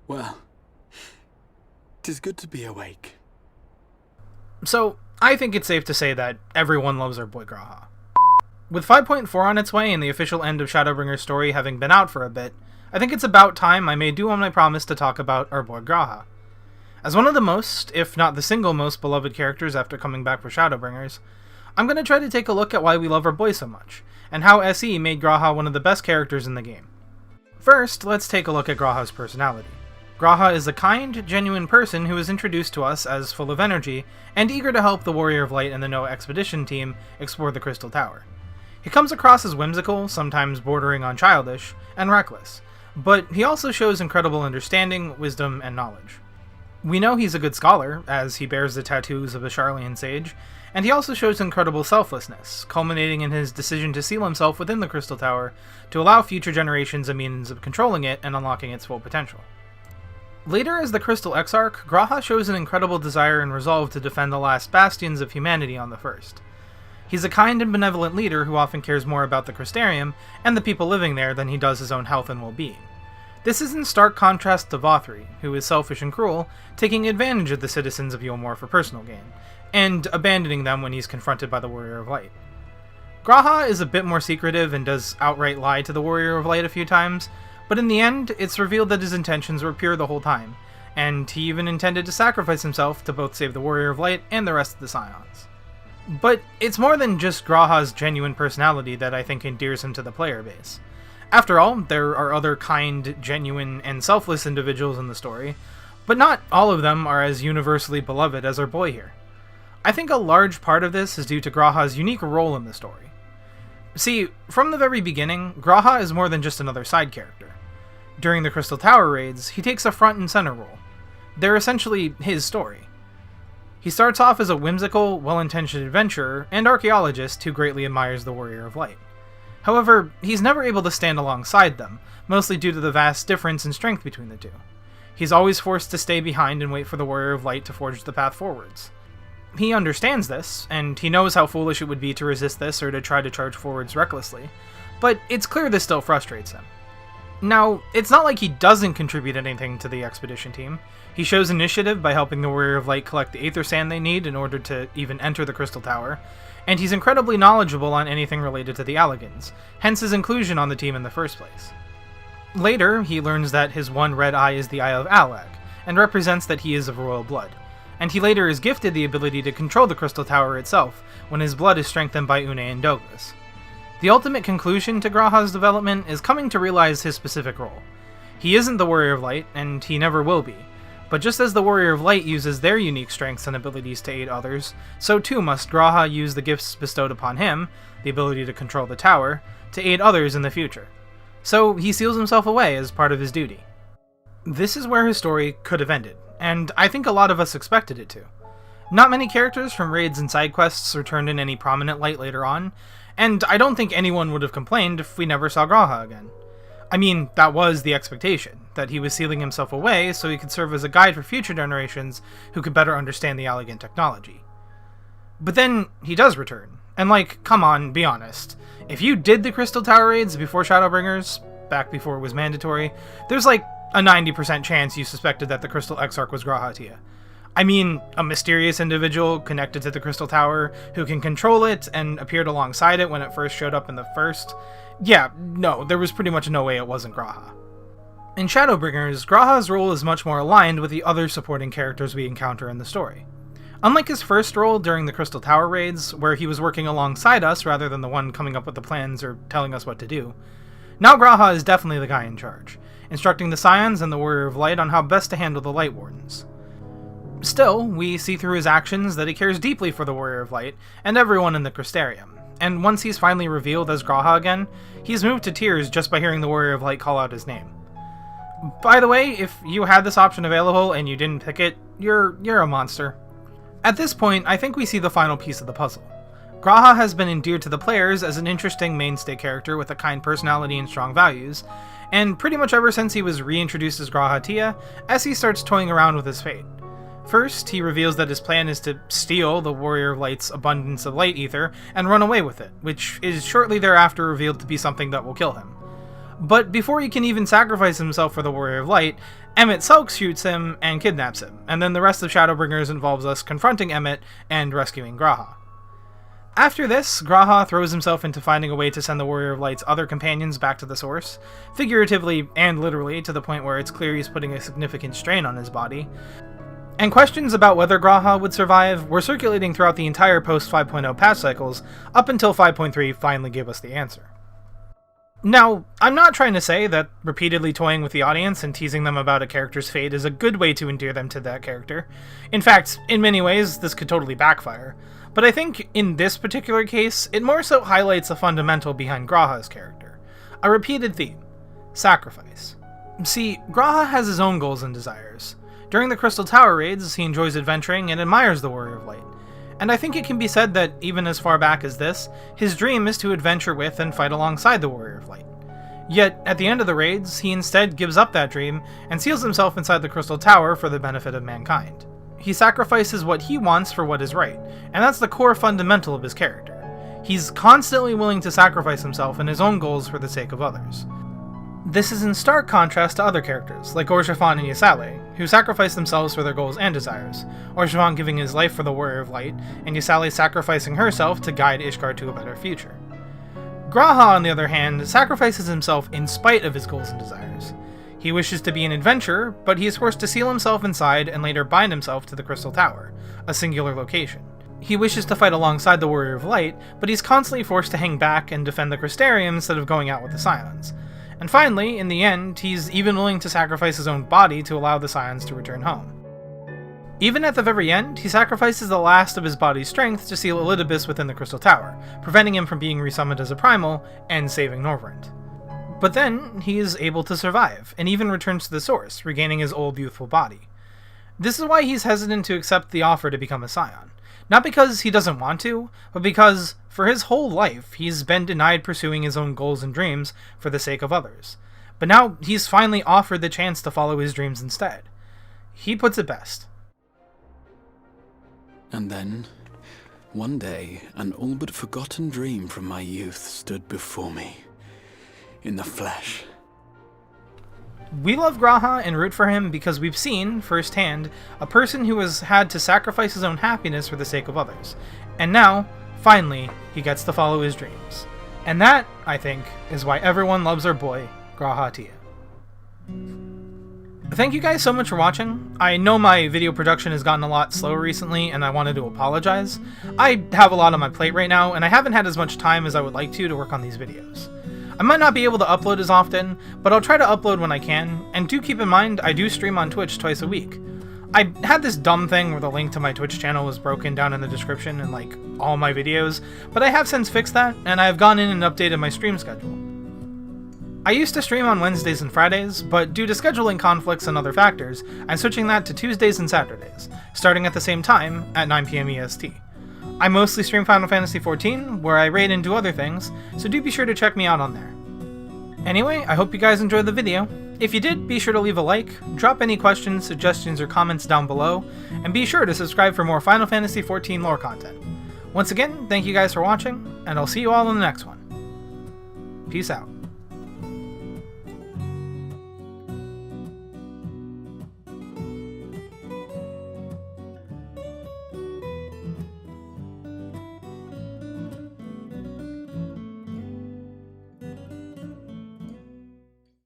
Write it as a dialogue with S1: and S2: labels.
S1: Well, 'tis good to be awake.
S2: So, I think it's safe to say that everyone loves our boy G'raha. With 5.4 on its way and the official end of Shadowbringer's story having been out for a bit, I think it's about time I made due on my promise to talk about our boy G'raha. As one of the most, if not the single most beloved characters after coming back for Shadowbringers, I'm going to try to take a look at why we love our boy so much, and how SE made G'raha one of the best characters in the game. First, let's take a look at G'raha's personality. G'raha is a kind, genuine person who is introduced to us as full of energy, and eager to help the Warrior of Light and the Noah expedition team explore the Crystal Tower. He comes across as whimsical, sometimes bordering on childish, and reckless, but he also shows incredible understanding, wisdom, and knowledge. We know he's a good scholar, as he bears the tattoos of a Sharlayan sage, and he also shows incredible selflessness, culminating in his decision to seal himself within the Crystal Tower to allow future generations a means of controlling it and unlocking its full potential. Later as the Crystal Exarch, G'raha shows an incredible desire and resolve to defend the last bastions of humanity on the First. He's a kind and benevolent leader who often cares more about the Crystarium and the people living there than he does his own health and well-being. This is in stark contrast to Vothri, who is selfish and cruel, taking advantage of the citizens of Yulmore for personal gain, and abandoning them when he's confronted by the Warrior of Light. G'raha is a bit more secretive and does outright lie to the Warrior of Light a few times, but in the end, it's revealed that his intentions were pure the whole time, and he even intended to sacrifice himself to both save the Warrior of Light and the rest of the Scions. But it's more than just G'raha's genuine personality that I think endears him to the player base. After all, there are other kind, genuine, and selfless individuals in the story, but not all of them are as universally beloved as our boy here. I think a large part of this is due to G'raha's unique role in the story. See, from the very beginning, G'raha is more than just another side character. During the Crystal Tower raids, he takes a front and center role. They're essentially his story. He starts off as a whimsical, well-intentioned adventurer and archaeologist who greatly admires the Warrior of Light. However, he's never able to stand alongside them, mostly due to the vast difference in strength between the two. He's always forced to stay behind and wait for the Warrior of Light to forge the path forwards. He understands this, and he knows how foolish it would be to resist this or to try to charge forwards recklessly, but it's clear this still frustrates him. Now, it's not like he doesn't contribute anything to the expedition team. He shows initiative by helping the Warrior of Light collect the Aether Sand they need in order to even enter the Crystal Tower, and he's incredibly knowledgeable on anything related to the Allagans, hence his inclusion on the team in the first place. Later, he learns that his one red eye is the Eye of Allag, and represents that he is of royal blood, and he later is gifted the ability to control the Crystal Tower itself when his blood is strengthened by Une and Douglas. The ultimate conclusion to G'raha's development is coming to realize his specific role. He isn't the Warrior of Light, and he never will be, but just as the Warrior of Light uses their unique strengths and abilities to aid others, so too must G'raha use the gifts bestowed upon him, the ability to control the tower, to aid others in the future. So he seals himself away as part of his duty. This is where his story could have ended, and I think a lot of us expected it to. Not many characters from raids and side quests returned in any prominent light later on, and I don't think anyone would have complained if we never saw G'raha again. I mean, that was the expectation, that he was sealing himself away so he could serve as a guide for future generations who could better understand the Allagan technology. But then, he does return, and come on, be honest. If you did the Crystal Tower raids before Shadowbringers, back before it was mandatory, there's a 90% chance you suspected that the Crystal Exarch was G'raha to you. I mean, a mysterious individual connected to the Crystal Tower who can control it and appeared alongside it when it first showed up in the first. Yeah, no, there was pretty much no way it wasn't G'raha. In Shadowbringers, G'raha's role is much more aligned with the other supporting characters we encounter in the story. Unlike his first role during the Crystal Tower raids, where he was working alongside us rather than the one coming up with the plans or telling us what to do, now G'raha is definitely the guy in charge, instructing the Scions and the Warrior of Light on how best to handle the Light Wardens. Still, we see through his actions that he cares deeply for the Warrior of Light and everyone in the Crystarium, and once he's finally revealed as G'raha again, he's moved to tears just by hearing the Warrior of Light call out his name. By the way, if you had this option available and you didn't pick it, you're a monster. At this point, I think we see the final piece of the puzzle. G'raha has been endeared to the players as an interesting mainstay character with a kind personality and strong values, and pretty much ever since he was reintroduced as G'raha Tia, SE starts toying around with his fate. First, he reveals that his plan is to steal the Warrior of Light's abundance of light ether and run away with it, which is shortly thereafter revealed to be something that will kill him. But before he can even sacrifice himself for the Warrior of Light, Emmett Selk shoots him and kidnaps him, and then the rest of Shadowbringers involves us confronting Emmett and rescuing Graha. After this, Graha throws himself into finding a way to send the Warrior of Light's other companions back to the source, figuratively and literally, to the point where it's clear he's putting a significant strain on his body. And questions about whether Graha would survive were circulating throughout the entire post 5.0 patch cycles, up until 5.3 finally gave us the answer. Now, I'm not trying to say that repeatedly toying with the audience and teasing them about a character's fate is a good way to endear them to that character. In fact, in many ways, this could totally backfire. But I think, in this particular case, it more so highlights a fundamental behind Graha's character. A repeated theme. Sacrifice. See, Graha has his own goals and desires. During the Crystal Tower raids, he enjoys adventuring and admires the Warrior of Light. And I think it can be said that, even as far back as this, his dream is to adventure with and fight alongside the Warrior of Light. Yet, at the end of the raids, he instead gives up that dream and seals himself inside the Crystal Tower for the benefit of mankind. He sacrifices what he wants for what is right, and that's the core fundamental of his character. He's constantly willing to sacrifice himself and his own goals for the sake of others. This is in stark contrast to other characters, like Orshafan and Yasale, who sacrifice themselves for their goals and desires, Orshafan giving his life for the Warrior of Light, and Yasale sacrificing herself to guide Ishgard to a better future. Graha, on the other hand, sacrifices himself in spite of his goals and desires. He wishes to be an adventurer, but he is forced to seal himself inside and later bind himself to the Crystal Tower, a singular location. He wishes to fight alongside the Warrior of Light, but he's constantly forced to hang back and defend the Crystarium instead of going out with the Scions. And finally, in the end, he's even willing to sacrifice his own body to allow the Scions to return home. Even at the very end, he sacrifices the last of his body's strength to seal Elidibus within the Crystal Tower, preventing him from being resummoned as a Primal and saving Norvrent. But then, he is able to survive, and even returns to the Source, regaining his old youthful body. This is why he's hesitant to accept the offer to become a Scion. Not because he doesn't want to, but because, for his whole life, he's been denied pursuing his own goals and dreams for the sake of others. But now, he's finally offered the chance to follow his dreams instead. He puts it best.
S1: And then, one day, an all but forgotten dream from my youth stood before me. In the flesh.
S2: We love Graha and root for him because we've seen, firsthand, a person who has had to sacrifice his own happiness for the sake of others. And now, finally, he gets to follow his dreams. And that, I think, is why everyone loves our boy, Graha Tia. Thank you guys so much for watching. I know my video production has gotten a lot slower recently, and I wanted to apologize. I have a lot on my plate right now, and I haven't had as much time as I would like to work on these videos. I might not be able to upload as often, but I'll try to upload when I can, and do keep in mind I do stream on Twitch twice a week. I had this dumb thing where the link to my Twitch channel was broken down in the description in like all my videos, but I have since fixed that, and I have gone in and updated my stream schedule. I used to stream on Wednesdays and Fridays, but due to scheduling conflicts and other factors, I'm switching that to Tuesdays and Saturdays, starting at the same time at 9 PM EST. I mostly stream Final Fantasy XIV, where I raid and do other things, so do be sure to check me out on there. Anyway, I hope you guys enjoyed the video. If you did, be sure to leave a like, drop any questions, suggestions, or comments down below, and be sure to subscribe for more Final Fantasy XIV lore content. Once again, thank you guys for watching, and I'll see you all in the next one. Peace out.